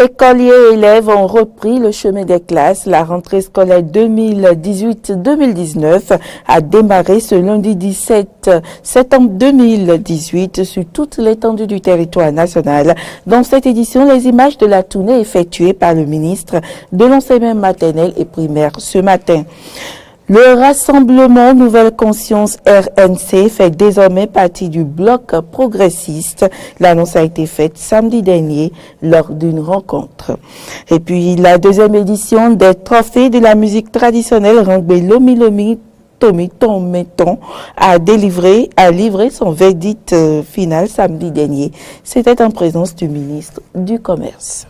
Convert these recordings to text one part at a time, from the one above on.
Écoliers et élèves ont repris le chemin des classes. La rentrée scolaire 2018-2019 a démarré ce lundi 17 septembre 2018 sur toute l'étendue du territoire national. Dans cette édition, les images de la tournée effectuée par le ministre de l'enseignement maternel et primaire ce matin. Le rassemblement Nouvelle Conscience RNC fait désormais partie du bloc progressiste. L'annonce a été faite samedi dernier lors d'une rencontre. Et puis la deuxième édition des trophées de la musique traditionnelle Rangbe Lomi Lomi Tomi Tometon a livré son verdict final samedi dernier. C'était en présence du ministre du Commerce.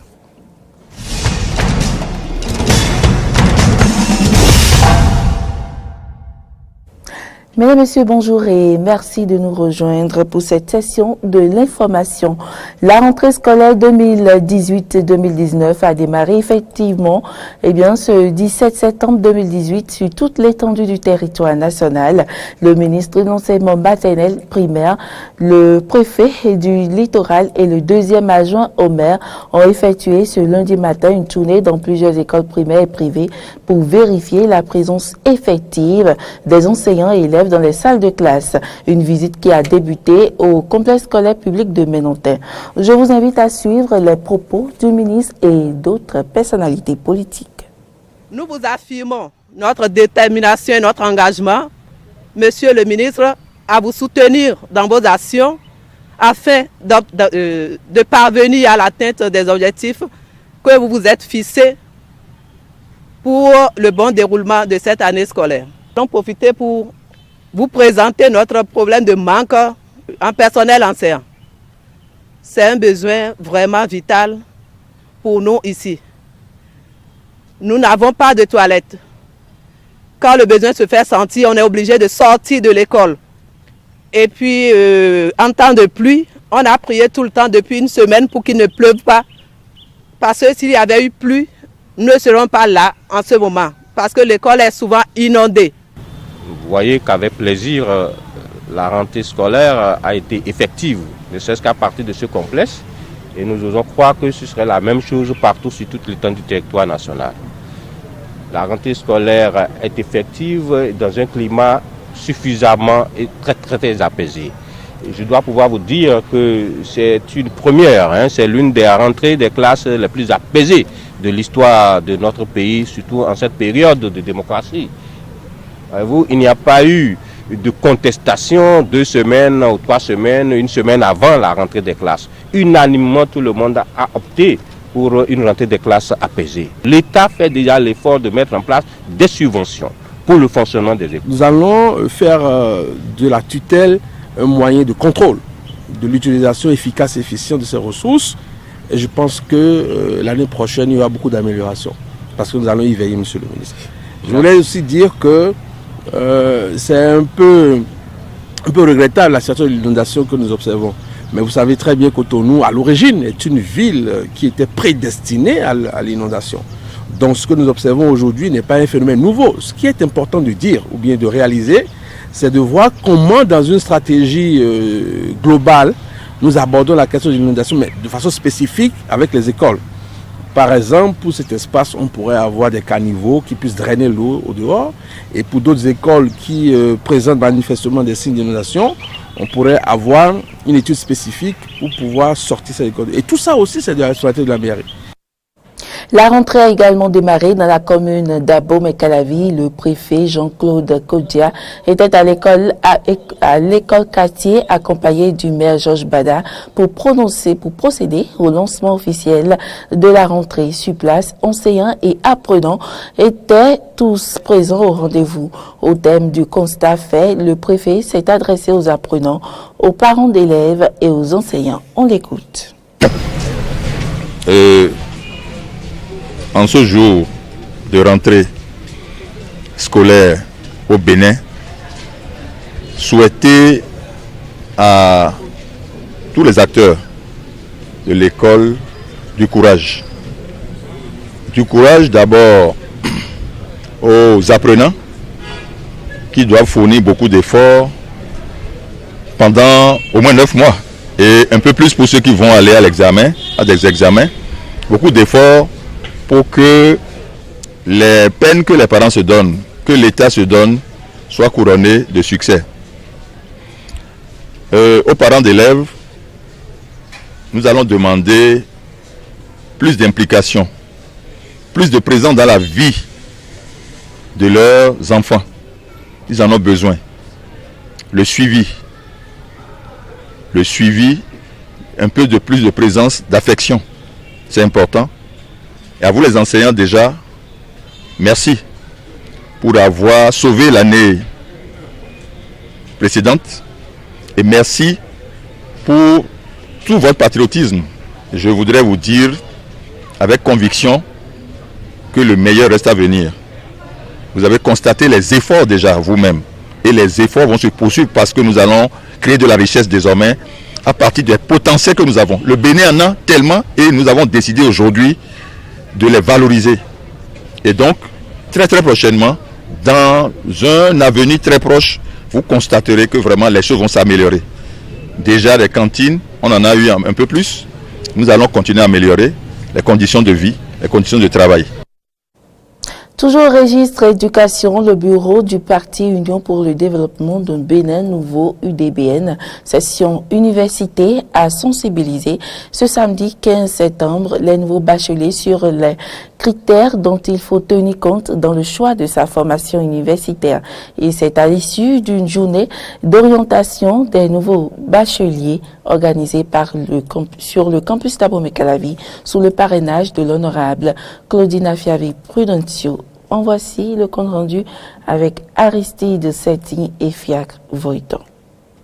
Mesdames, Messieurs, bonjour et merci de nous rejoindre pour cette session de l'information. La rentrée scolaire 2018-2019 a démarré effectivement ce 17 septembre 2018 sur toute l'étendue du territoire national. Le ministre de l'enseignement maternel primaire, le préfet du littoral et le deuxième adjoint au maire ont effectué ce lundi matin une tournée dans plusieurs écoles primaires et privées pour vérifier la présence effective des enseignants et élèves dans les salles de classe. Une visite qui a débuté au complexe scolaire public de Ménontin. Je vous invite à suivre les propos du ministre et d'autres personnalités politiques. Nous vous affirmons notre détermination et notre engagement, Monsieur le ministre, à vous soutenir dans vos actions afin de parvenir à l'atteinte des objectifs que vous vous êtes fixés pour le bon déroulement de cette année scolaire. Nous allons profiter pour vous présenter notre problème de manque en personnel enseignant. C'est un besoin vraiment vital pour nous ici. Nous n'avons pas de toilettes. Quand le besoin se fait sentir, on est obligé de sortir de l'école. Et puis, en temps de pluie, on a prié tout le temps depuis une semaine pour qu'il ne pleuve pas. Parce que s'il y avait eu pluie, nous ne serons pas là en ce moment. Parce que l'école est souvent inondée. Vous voyez qu'avec plaisir, la rentrée scolaire a été effective, ne serait-ce qu'à partir de ce complexe. Et nous osons croire que ce serait la même chose partout sur toute l'étendue du territoire national. La rentrée scolaire est effective dans un climat suffisamment et très apaisé. Et je dois pouvoir vous dire que c'est une première, c'est l'une des rentrées des classes les plus apaisées de l'histoire de notre pays, surtout en cette période de démocratie. Il n'y a pas eu de contestation 2 semaines ou 3 semaines, une semaine avant la rentrée des classes. Unanimement, tout le monde a opté pour une rentrée des classes apaisée. L'État fait déjà l'effort de mettre en place des subventions pour le fonctionnement des écoles. Nous allons faire de la tutelle un moyen de contrôle de l'utilisation efficace et efficiente de ces ressources. Et je pense que l'année prochaine, il y aura beaucoup d'améliorations. Parce que nous allons y veiller, Monsieur le ministre. Je voulais aussi dire que c'est un peu regrettable la situation de l'inondation que nous observons. Mais vous savez très bien qu'Cotonou, à l'origine, est une ville qui était prédestinée à l'inondation. Donc ce que nous observons aujourd'hui n'est pas un phénomène nouveau. Ce qui est important de dire ou bien de réaliser, c'est de voir comment dans une stratégie globale, nous abordons la question de l'inondation, mais de façon spécifique avec les écoles. Par exemple, pour cet espace, on pourrait avoir des caniveaux qui puissent drainer l'eau au dehors. Et pour d'autres écoles qui présentent manifestement des signes d'inondation, on pourrait avoir une étude spécifique pour pouvoir sortir ces écoles. Et tout ça aussi, c'est de la responsabilité de la mairie. La rentrée a également démarré dans la commune d'Abomey-Calavi. Le préfet Jean-Claude Kodia était à l'école quartier accompagné du maire Georges Bada pour procéder au lancement officiel de la rentrée. Sur place, enseignants et apprenants étaient tous présents au rendez-vous. Au thème du constat fait, le préfet s'est adressé aux apprenants, aux parents d'élèves et aux enseignants. On l'écoute. En ce jour de rentrée scolaire au Bénin, souhaiter à tous les acteurs de l'école du courage. Du courage d'abord aux apprenants qui doivent fournir beaucoup d'efforts pendant au moins 9 mois et un peu plus pour ceux qui vont aller à l'examen, à des examens. beaucoup d'efforts pour que les peines que les parents se donnent, que l'État se donne, soient couronnées de succès. Aux parents d'élèves, nous allons demander plus d'implication, plus de présence dans la vie de leurs enfants. Ils en ont besoin. Le suivi, un peu de plus de présence, d'affection, c'est important. Et à vous les enseignants déjà, merci pour avoir sauvé l'année précédente et merci pour tout votre patriotisme. Je voudrais vous dire avec conviction que le meilleur reste à venir. Vous avez constaté les efforts déjà vous-même et les efforts vont se poursuivre parce que nous allons créer de la richesse désormais à partir des potentiels que nous avons. Le Bénin en a tellement et nous avons décidé aujourd'hui de les valoriser. Et donc, très prochainement, dans un avenir très proche, vous constaterez que vraiment les choses vont s'améliorer. Déjà les cantines, on en a eu un peu plus. Nous allons continuer à améliorer les conditions de vie, les conditions de travail. Toujours registre éducation, le bureau du Parti Union pour le développement d'un Bénin nouveau UDBN, session université, a sensibilisé ce samedi 15 septembre les nouveaux bacheliers sur les critères dont il faut tenir compte dans le choix de sa formation universitaire. Et c'est à l'issue d'une journée d'orientation des nouveaux bacheliers organisée sur le campus d'Abomey-Calavi sous le parrainage de l'honorable Claudina Fiavi-Prudencio. En voici le compte rendu avec Aristide Setti et Fiacre Voiton.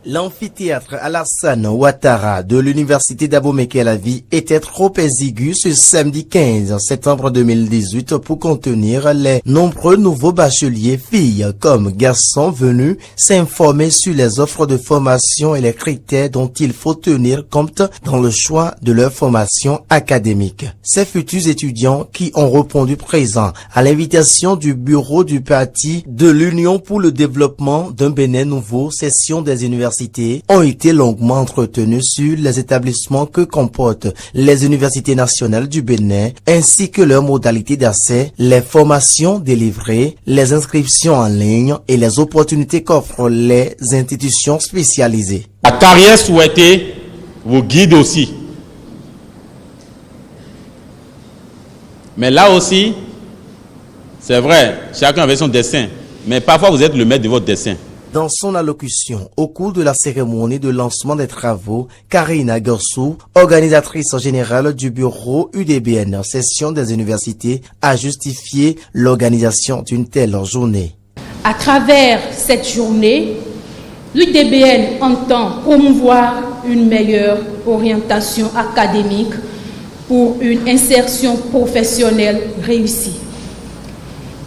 L'amphithéâtre Alassane Ouattara de l'université d'Abomey-Calavi était trop exigu ce samedi 15 septembre 2018 pour contenir les nombreux nouveaux bacheliers filles comme garçons venus s'informer sur les offres de formation et les critères dont il faut tenir compte dans le choix de leur formation académique. Ces futurs étudiants qui ont répondu présents à l'invitation du bureau du parti de l'Union pour le développement d'un Bénin nouveau, session des universités ont été longuement entretenus sur les établissements que comportent les universités nationales du Bénin, ainsi que leurs modalités d'accès, les formations délivrées, les inscriptions en ligne et les opportunités qu'offrent les institutions spécialisées. La carrière souhaitée vous guide aussi. Mais là aussi, c'est vrai, chacun avait son destin, mais parfois vous êtes le maître de votre destin. Dans son allocution au cours de la cérémonie de lancement des travaux, Karina Gorsou, organisatrice générale du bureau UDBN, session des universités, a justifié l'organisation d'une telle journée. À travers cette journée, l'UDBN entend promouvoir une meilleure orientation académique pour une insertion professionnelle réussie.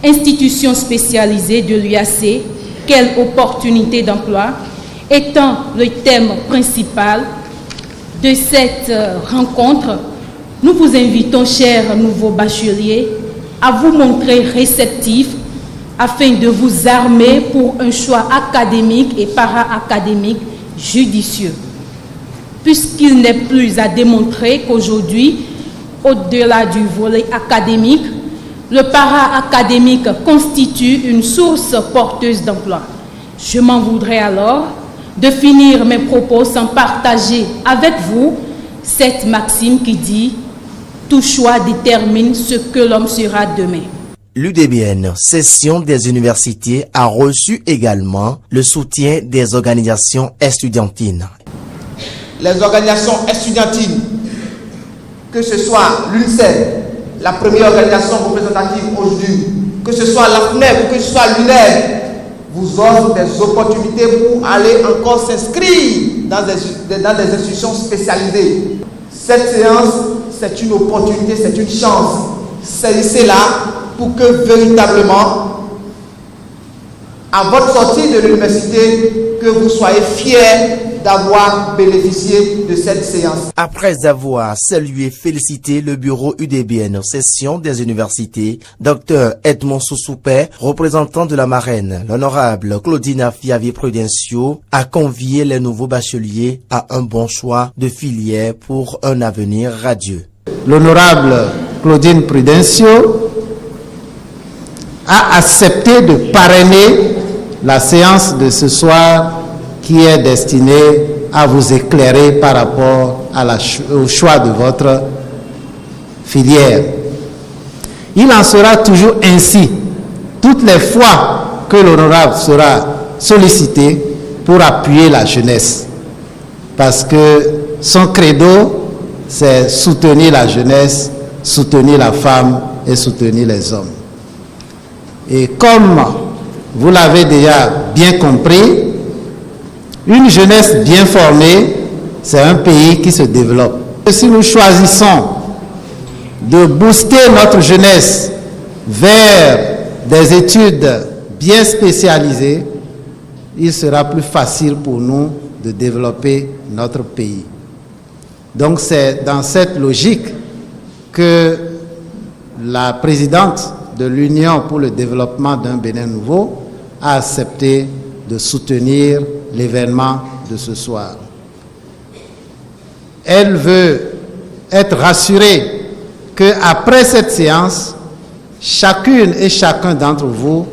Institution spécialisée de l'UAC, quelle opportunité d'emploi étant le thème principal de cette rencontre, nous vous invitons, chers nouveaux bacheliers, à vous montrer réceptifs afin de vous armer pour un choix académique et para-académique judicieux. Puisqu'il n'est plus à démontrer qu'aujourd'hui, au-delà du volet académique, le para-académique constitue une source porteuse d'emploi. Je m'en voudrais alors de finir mes propos sans partager avec vous cette maxime qui dit « Tout choix détermine ce que l'homme sera demain ». L'UDBN, session des universités, a reçu également le soutien des organisations estudiantines. Les organisations estudiantines, que ce soit l'UNCED, la première organisation représentative aujourd'hui, que ce soit la FNEP ou que ce soit l'UNED, vous offre des opportunités pour aller encore s'inscrire dans des institutions spécialisées. Cette séance, c'est une opportunité, c'est une chance. Saisissez-la pour que véritablement, à votre sortie de l'université, que vous soyez fiers d'avoir bénéficié de cette séance. Après avoir salué et félicité le bureau UDBN, session des universités, Dr Edmond Soussoupé, représentant de la marraine, l'honorable Claudina Fiavi-Prudencio, a convié les nouveaux bacheliers à un bon choix de filière pour un avenir radieux. L'honorable Claudine Prudencio a accepté de parrainer la séance de ce soir qui est destinée à vous éclairer par rapport au choix de votre filière. Il en sera toujours ainsi toutes les fois que l'honorable sera sollicité pour appuyer la jeunesse. Parce que son credo, c'est soutenir la jeunesse, soutenir la femme et soutenir les hommes. Et comme vous l'avez déjà bien compris, une jeunesse bien formée, c'est un pays qui se développe. Si nous choisissons de booster notre jeunesse vers des études bien spécialisées, il sera plus facile pour nous de développer notre pays. Donc c'est dans cette logique que la présidente de l'Union pour le développement d'un Bénin nouveau a accepté de soutenir l'événement de ce soir. Elle veut être rassurée qu'après cette séance, chacune et chacun d'entre vous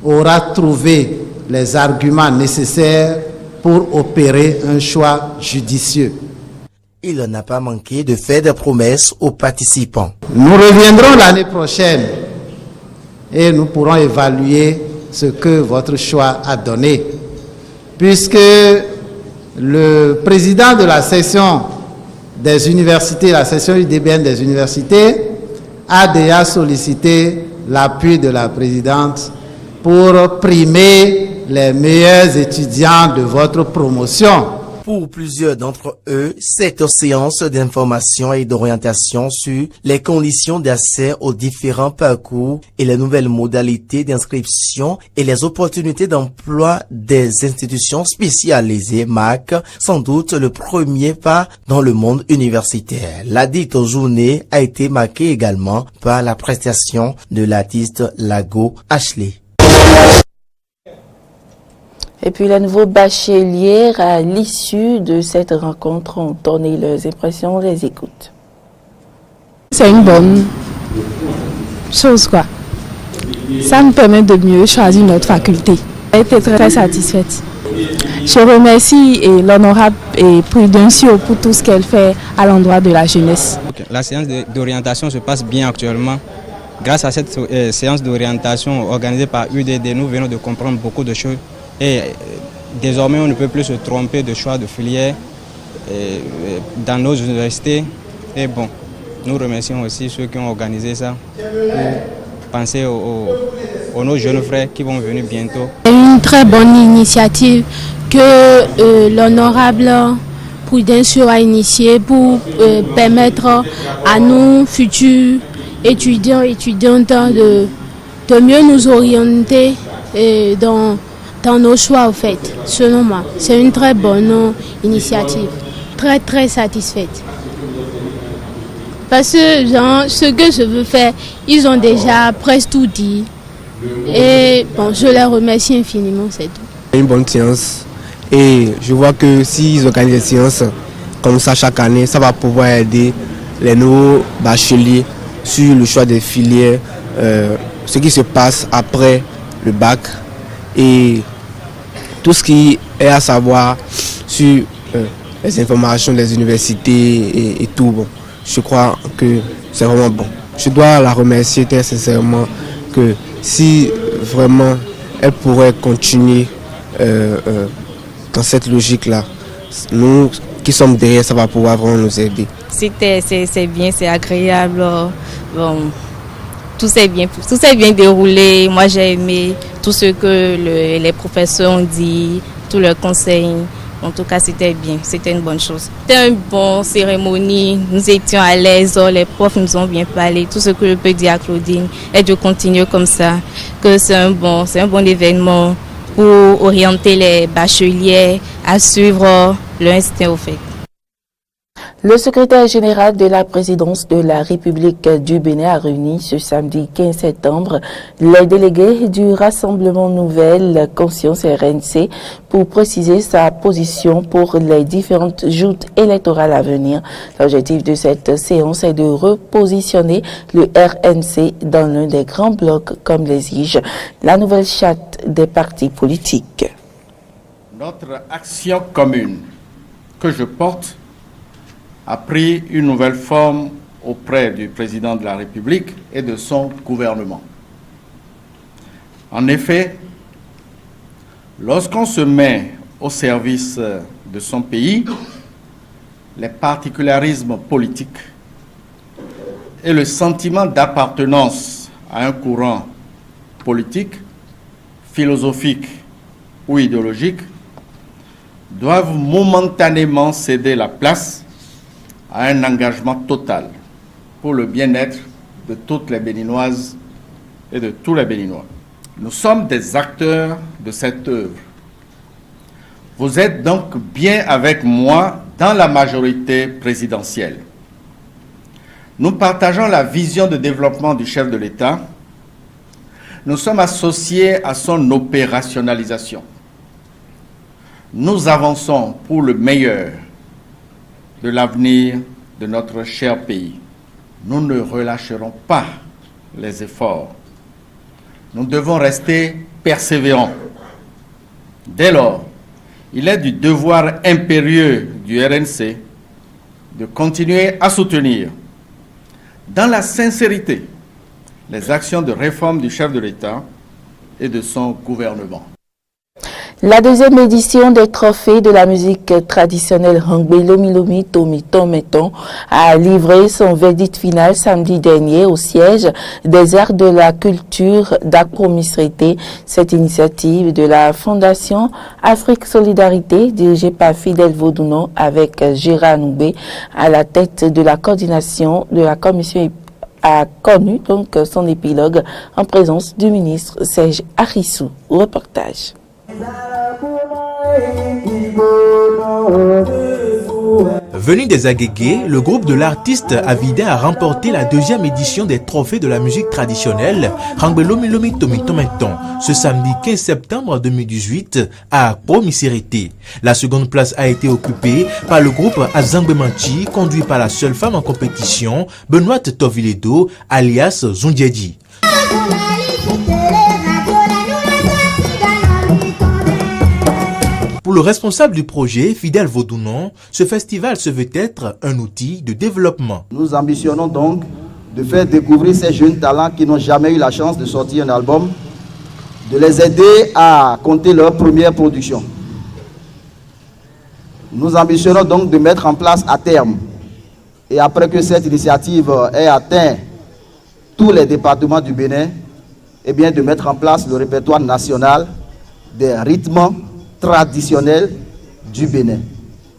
aura trouvé les arguments nécessaires pour opérer un choix judicieux. Il n'a pas manqué de faire des promesses aux participants. Nous reviendrons l'année prochaine et nous pourrons évaluer ce que votre choix a donné. Puisque le président de la section des universités, la section UDBN des universités, a déjà sollicité l'appui de la présidente pour primer les meilleurs étudiants de votre promotion. Pour plusieurs d'entre eux, cette séance d'information et d'orientation sur les conditions d'accès aux différents parcours et les nouvelles modalités d'inscription et les opportunités d'emploi des institutions spécialisées marque sans doute le premier pas dans le monde universitaire. La dite journée a été marquée également par la prestation de l'artiste Lago Ashley. Et puis, les nouveaux bacheliers, à l'issue de cette rencontre, ont donné leurs impressions. On les écoute. C'est une bonne chose, quoi. Ça nous permet de mieux choisir notre faculté. J'ai été très satisfaite. Je remercie l'honorable Prudencio pour tout ce qu'elle fait à l'endroit de la jeunesse. La séance d'orientation se passe bien actuellement. Grâce à cette séance d'orientation organisée par UDD, nous venons de comprendre beaucoup de choses. Et désormais, on ne peut plus se tromper de choix de filière dans nos universités. Et bon, nous remercions aussi ceux qui ont organisé ça pour penser aux nos jeunes frères qui vont venir bientôt. C'est une très bonne initiative que l'honorable Prudencio a initiée pour permettre à nous, futurs étudiants et étudiantes, de mieux nous orienter dans nos choix, au fait, selon moi. C'est une très bonne initiative, très satisfaite. Parce que ce que je veux faire, ils ont déjà presque tout dit. Et bon, je les remercie infiniment, c'est tout. Une bonne séance. Et je vois que s'ils organisent des séances comme ça chaque année, ça va pouvoir aider les nouveaux bacheliers sur le choix des filières, ce qui se passe après le bac. Et tout ce qui est à savoir sur les informations des universités et tout. Bon, je crois que c'est vraiment bon. Je dois la remercier très sincèrement que si vraiment elle pourrait continuer dans cette logique-là, nous qui sommes derrière, ça va pouvoir vraiment nous aider. C'est bien, c'est agréable. Bon. Tout s'est bien déroulé. Moi, j'ai aimé tout ce que les professeurs ont dit, tous leurs conseils. En tout cas, c'était bien. C'était une bonne chose. C'était une bonne cérémonie. Nous étions à l'aise. Les profs nous ont bien parlé. Tout ce que je peux dire à Claudine est de continuer comme ça. Que c'est un bon événement pour orienter les bacheliers à suivre leur instinct au fait. Le secrétaire général de la présidence de la République du Bénin a réuni ce samedi 15 septembre les délégués du Rassemblement Nouvelle Conscience RNC pour préciser sa position pour les différentes joutes électorales à venir. L'objectif de cette séance est de repositionner le RNC dans l'un des grands blocs comme l'exige la nouvelle charte des partis politiques. Notre action commune que je porte a pris une nouvelle forme auprès du président de la République et de son gouvernement. En effet, lorsqu'on se met au service de son pays, les particularismes politiques et le sentiment d'appartenance à un courant politique, philosophique ou idéologique doivent momentanément céder la place à un engagement total pour le bien-être de toutes les Béninoises et de tous les Béninois. Nous sommes des acteurs de cette œuvre. Vous êtes donc bien avec moi dans la majorité présidentielle. Nous partageons la vision de développement du chef de l'État. Nous sommes associés à son opérationnalisation. Nous avançons pour le meilleur de l'avenir de notre cher pays. Nous ne relâcherons pas les efforts. Nous devons rester persévérants. Dès lors, il est du devoir impérieux du RNC de continuer à soutenir, dans la sincérité, les actions de réforme du chef de l'État et de son gouvernement. La deuxième édition des trophées de la musique traditionnelle Hangbe Lomi Lomi Tomi Tometon a livré son verdict final samedi dernier au siège des arts de la culture d'Akro-Misrete. Cette initiative de la Fondation Afrique Solidarité, dirigée par Fidèle Vaudounon avec Gérard Noubé à la tête de la coordination de la commission, a connu donc son épilogue en présence du ministre Serge Arissou. Reportage. Venu des Agégués, le groupe de l'artiste Avidin a remporté la deuxième édition des trophées de la musique traditionnelle Hangbe Lomi Lomi Tomi Tometon ce samedi 15 septembre 2018 à Akro-Misrete. La seconde place a été occupée par le groupe Azangbe Manchi, conduit par la seule femme en compétition, Benoît Toviledo, alias Zundjedji. Pour le responsable du projet, Fidèle Vaudounon, ce festival se veut être un outil de développement. Nous ambitionnons donc de faire découvrir ces jeunes talents qui n'ont jamais eu la chance de sortir un album, de les aider à compter leur première production. Nous ambitionnons donc de mettre en place à terme, et après que cette initiative ait atteint tous les départements du Bénin, eh bien de mettre en place le répertoire national des rythmes traditionnel du Bénin.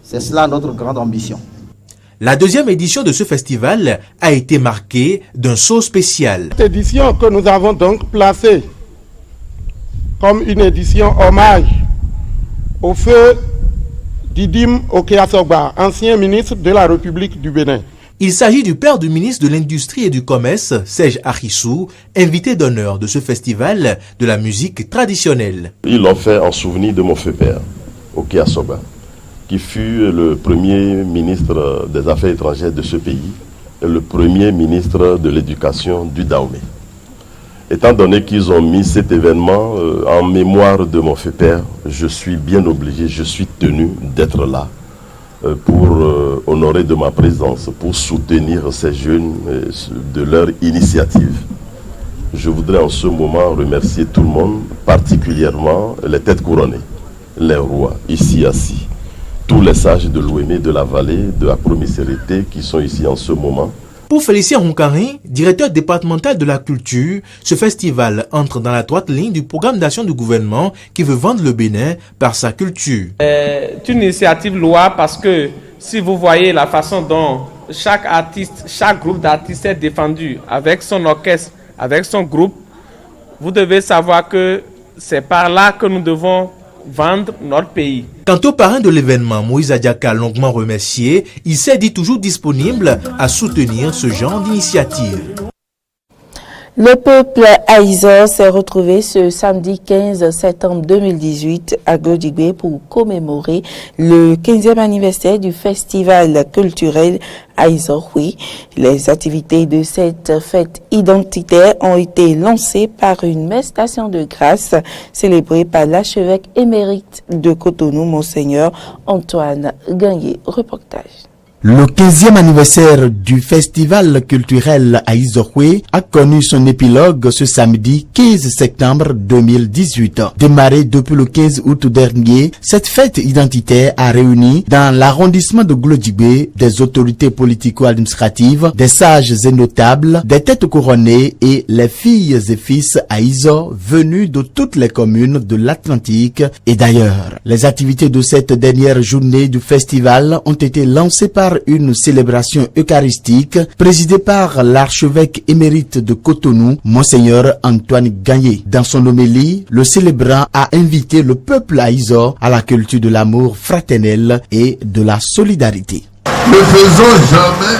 C'est cela notre grande ambition. La deuxième édition de ce festival a été marquée d'un saut spécial. Cette édition que nous avons donc placée comme une édition hommage au feu Didim Okeasogba, ancien ministre de la République du Bénin. Il s'agit du père du ministre de l'Industrie et du Commerce, Serge Arissou, invité d'honneur de ce festival de la musique traditionnelle. Ils l'ont fait en souvenir de mon feu père, Okeasogba, qui fut le premier ministre des Affaires étrangères de ce pays et le premier ministre de l'Éducation du Dahomey. Étant donné qu'ils ont mis cet événement en mémoire de mon feu père, je suis bien obligé, je suis tenu d'être là pour honorer de ma présence, pour soutenir ces jeunes de leur initiative. Je voudrais en ce moment remercier tout le monde, particulièrement les têtes couronnées, les rois ici assis, tous les sages de l'Ouémé, de la vallée, de Akro-Misrete qui sont ici en ce moment. Pour Félicien Rounkari, directeur départemental de la culture, ce festival entre dans la droite ligne du programme d'action du gouvernement qui veut vendre le Bénin par sa culture. C'est une initiative louable parce que si vous voyez la façon dont chaque artiste, chaque groupe d'artistes est défendu avec son orchestre, avec son groupe, vous devez savoir que c'est par là que nous devons vendre notre pays. Quant au parrain de l'événement, Moïse Adiaka, longuement remercié, il s'est dit toujours disponible à soutenir ce genre d'initiative. Le peuple haïsor s'est retrouvé ce samedi 15 septembre 2018 à Glodjigbe pour commémorer le 15e anniversaire du festival culturel Haïzor-Hui. Les activités de cette fête identitaire ont été lancées par une messe d'action de grâce célébrée par l'archevêque émérite de Cotonou, Monseigneur Antoine Gagné. Reportage. Le 15e anniversaire du festival culturel Haïzor-Hui a connu son épilogue ce samedi 15 septembre 2018. Démarrée depuis le 15 août dernier, cette fête identitaire a réuni dans l'arrondissement de Glodjigbe des autorités politico-administratives, des sages et notables, des têtes couronnées et les filles et fils Haïzor venus de toutes les communes de l'Atlantique et d'ailleurs. Les activités de cette dernière journée du festival ont été lancées par une célébration eucharistique présidée par l'archevêque émérite de Cotonou, Monseigneur Antoine Gagné. Dans son homélie, le célébrant a invité le peuple haïzor à la culture de l'amour fraternel et de la solidarité. Ne faisons jamais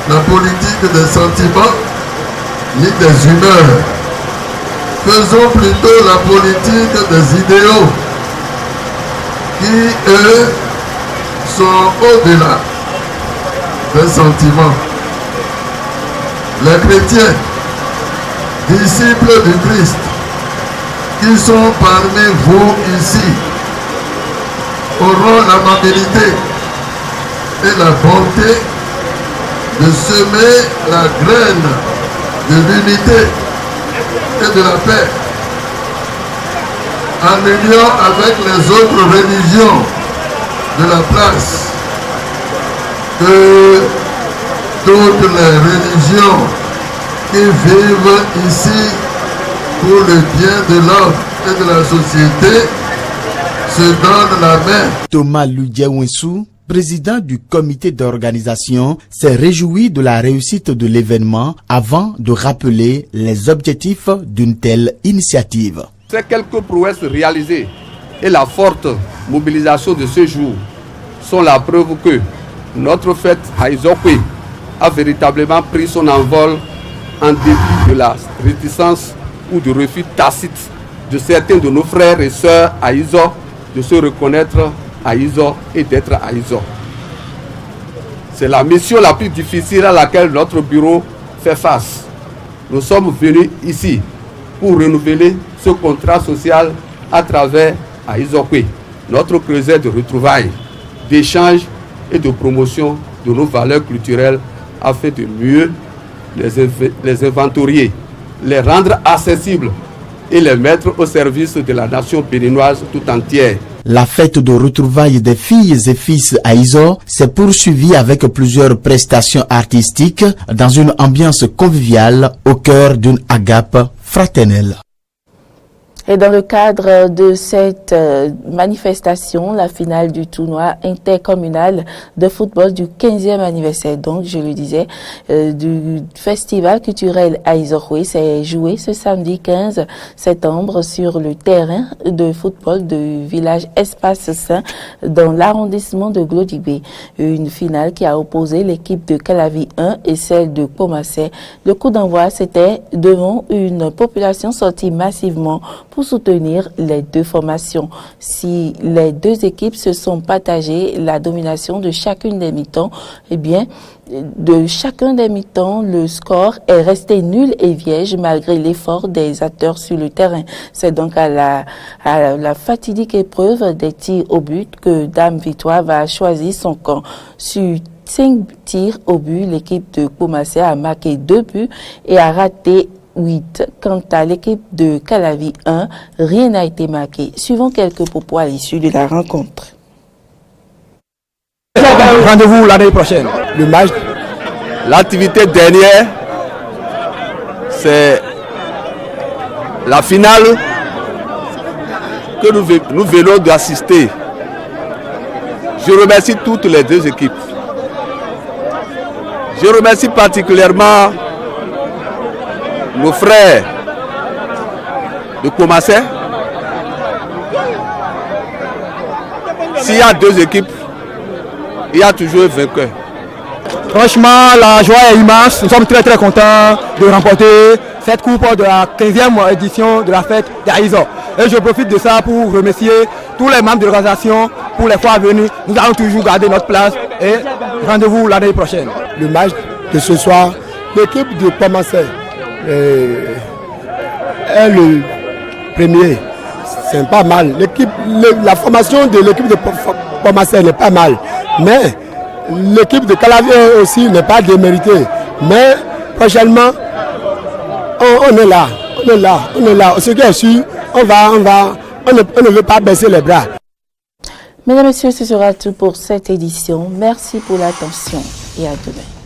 la politique des sentiments ni des humeurs. Faisons plutôt la politique des idéaux qui, eux, sont au-delà des sentiments. Les chrétiens, disciples du Christ, qui sont parmi vous ici, auront l'amabilité et la bonté de semer la graine de l'unité et de la paix en union avec les autres religions de la place. Que toutes les religions qui vivent ici pour le bien de l'homme et de la société se donnent la main. Thomas Ludiawensou, président du comité d'organisation, s'est réjoui de la réussite de l'événement avant de rappeler les objectifs d'une telle initiative. Ces quelques prouesses réalisées et la forte mobilisation de ce jour sont la preuve que notre fête Haïzor-Hui a véritablement pris son envol en dépit de la réticence ou du refus tacite de certains de nos frères et sœurs Haïzor de se reconnaître Haïzor et d'être Haïzor. C'est la mission la plus difficile à laquelle notre bureau fait face. Nous sommes venus ici pour renouveler ce contrat social à travers Haïzor-Hui, notre creuset de retrouvailles, d'échanges et de promotion de nos valeurs culturelles afin de mieux les inventorier, les rendre accessibles et les mettre au service de la nation béninoise tout entière. La fête de retrouvailles des filles et fils Haïzor s'est poursuivie avec plusieurs prestations artistiques dans une ambiance conviviale au cœur d'une agape fraternelle. Et dans le cadre de cette manifestation, la finale du tournoi intercommunal de football du 15e anniversaire, donc je le disais, du festival culturel Haïzor-Hui s'est joué ce samedi 15 septembre sur le terrain de football du village Espace Saint dans l'arrondissement de Glodjigbe. Une finale qui a opposé l'équipe de Calavi 1 et celle de Pomassé. Le coup d'envoi, c'était devant une population sortie massivement pour soutenir les deux formations. Si les deux équipes se sont partagées la domination de chacune des mi-temps, eh bien, de chacun des mi-temps, le score est resté nul et vierge malgré l'effort des acteurs sur le terrain. C'est donc à la fatidique épreuve des tirs au but que Dame Victoire va choisir son camp. Sur 5 tirs au but, l'équipe de Pomassé a marqué 2 buts et a raté 8. Quant à l'équipe de Calavi 1, rien n'a été marqué. Suivons quelques propos à l'issue de la rencontre. Rendez-vous l'année prochaine. Le match. L'activité dernière, c'est la finale que nous venons d'assister. Je remercie toutes les deux équipes. Je remercie particulièrement nos frères de Pomassé. s'il y a deux équipes, il y a toujours un vainqueur. Franchement, la joie est immense. Nous sommes très contents de remporter cette coupe de la 15e édition de la fête d'Aïzo. Et je profite de ça pour remercier tous les membres de l'organisation pour les fois à venir. Nous allons toujours garder notre place et rendez-vous l'année prochaine. Le match de ce soir, l'équipe de Pomassé est le premier. C'est pas mal. La formation de l'équipe de Pomassé n'est pas mal. Mais l'équipe de Calavier aussi n'est pas déméritée. Mais prochainement, on est là. Ce qui est sûr, on ne veut pas baisser les bras. Mesdames et messieurs, ce sera tout pour cette édition. Merci pour l'attention et à demain.